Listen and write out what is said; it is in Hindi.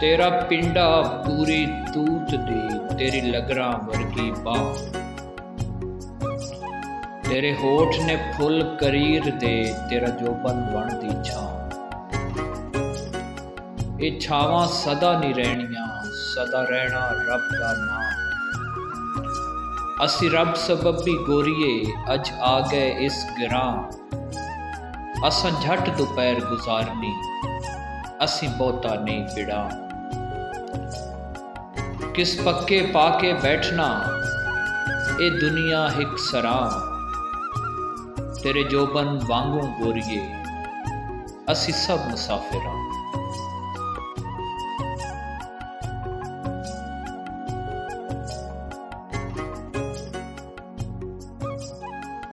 तेरा पिंडा पूरी तूत दी, तेरी लगरा वर्गी बाह। तेरे होठ ने फुल करीर दे, तेरा जोबन बन दी छां। ये छावां सदा नहीं रहनियां, सदा रहना रब दा नाम। असी रब सबबी गोरीए अज आ गए इस गिरां। असां झट दोपहर गुजारनी, असी बहुता नहीं पिड़ा। किस पक्के पाके बैठना, ए दुनिया हिक सरां। तेरे जोबन वांगू गोरीए असी सब मुसाफिरां।